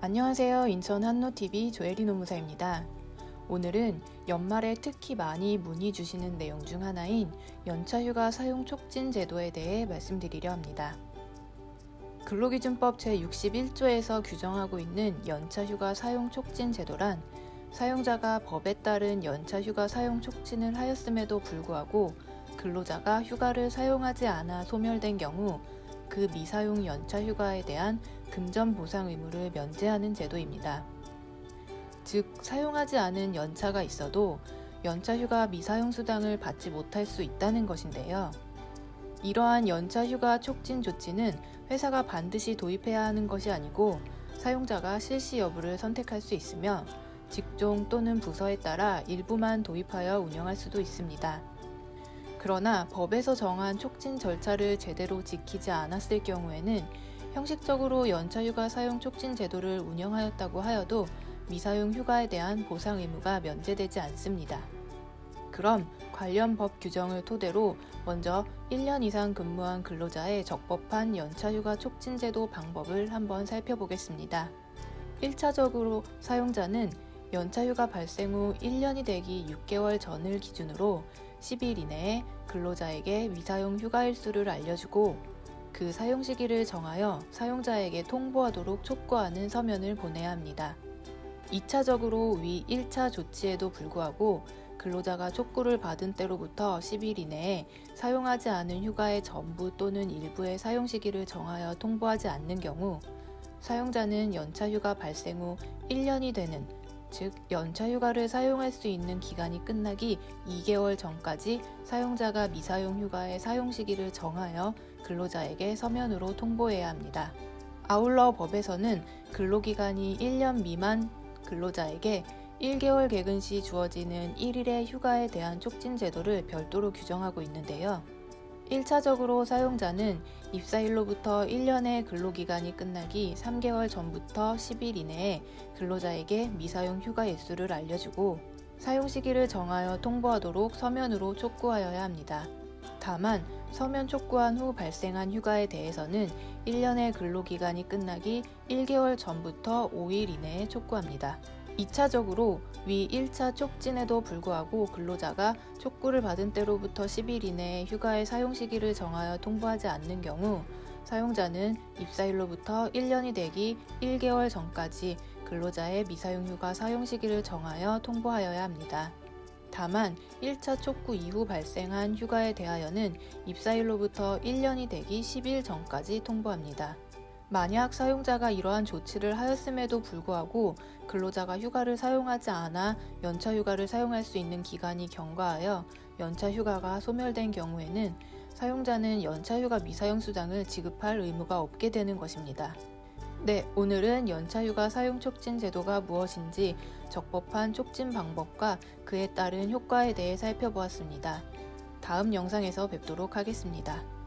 안녕하세요. 인천 한노TV 조혜리 노무사입니다. 오늘은 연말에 특히 많이 문의 주시는 내용 중 하나인 연차휴가 사용 촉진 제도에 대해 말씀드리려 합니다. 근로기준법 제61조에서 규정하고 있는 연차휴가 사용 촉진 제도란 사용자가 법에 따른 연차휴가 사용 촉진을 하였음에도 불구하고 근로자가 휴가를 사용하지 않아 소멸된 경우 그 미사용 연차휴가에 대한 금전 보상 의무를 면제하는 제도입니다. 즉, 사용하지 않은 연차가 있어도 연차휴가 미사용 수당을 받지 못할 수 있다는 것인데요. 이러한 연차휴가 촉진 조치는 회사가 반드시 도입해야 하는 것이 아니고 사용자가 실시 여부를 선택할 수 있으며 직종 또는 부서에 따라 일부만 도입하여 운영할 수도 있습니다. 그러나 법에서 정한 촉진 절차를 제대로 지키지 않았을 경우에는 형식적으로 연차휴가 사용 촉진 제도를 운영하였다고 하여도 미사용 휴가에 대한 보상 의무가 면제되지 않습니다. 그럼 관련 법 규정을 토대로 먼저 1년 이상 근무한 근로자의 적법한 연차휴가 촉진 제도 방법을 한번 살펴보겠습니다. 1차적으로 사용자는 연차휴가 발생 후 1년이 되기 6개월 전을 기준으로 10일 이내에 근로자에게 미사용 휴가일수를 알려주고 그 사용 시기를 정하여 사용자에게 통보하도록 촉구하는 서면을 보내야 합니다. 2차적으로 위 1차 조치에도 불구하고 근로자가 촉구를 받은 때로부터 10일 이내에 사용하지 않은 휴가의 전부 또는 일부의 사용 시기를 정하여 통보하지 않는 경우 사용자는 연차휴가 발생 후 1년이 되는 즉 연차휴가를 사용할 수 있는 기간이 끝나기 2개월 전까지 사용자가 미사용 휴가의 사용 시기를 정하여 근로자에게 서면으로 통보해야 합니다. 아울러 법에서는 근로기간이 1년 미만 근로자에게 1개월 개근 시 주어지는 1일의 휴가에 대한 촉진 제도를 별도로 규정하고 있는데요. 1차적으로 사용자는 입사일로부터 1년의 근로기간이 끝나기 3개월 전부터 10일 이내에 근로자에게 미사용 휴가 일수를 알려주고 사용 시기를 정하여 통보하도록 서면으로 촉구하여야 합니다. 다만 서면 촉구한 후 발생한 휴가에 대해서는 1년의 근로기간이 끝나기 1개월 전부터 5일 이내에 촉구합니다. 2차적으로 위 1차 촉진에도 불구하고 근로자가 촉구를 받은 때로부터 10일 이내에 휴가의 사용 시기를 정하여 통보하지 않는 경우 사용자는 입사일로부터 1년이 되기 1개월 전까지 근로자의 미사용 휴가 사용 시기를 정하여 통보하여야 합니다. 다만 1차 촉구 이후 발생한 휴가에 대하여는 입사일로부터 1년이 되기 10일 전까지 통보합니다. 만약 사용자가 이러한 조치를 하였음에도 불구하고 근로자가 휴가를 사용하지 않아 연차휴가를 사용할 수 있는 기간이 경과하여 연차휴가가 소멸된 경우에는 사용자는 연차휴가 미사용 수당을 지급할 의무가 없게 되는 것입니다. 네, 오늘은 연차휴가 사용 촉진 제도가 무엇인지 적법한 촉진 방법과 그에 따른 효과에 대해 살펴보았습니다. 다음 영상에서 뵙도록 하겠습니다.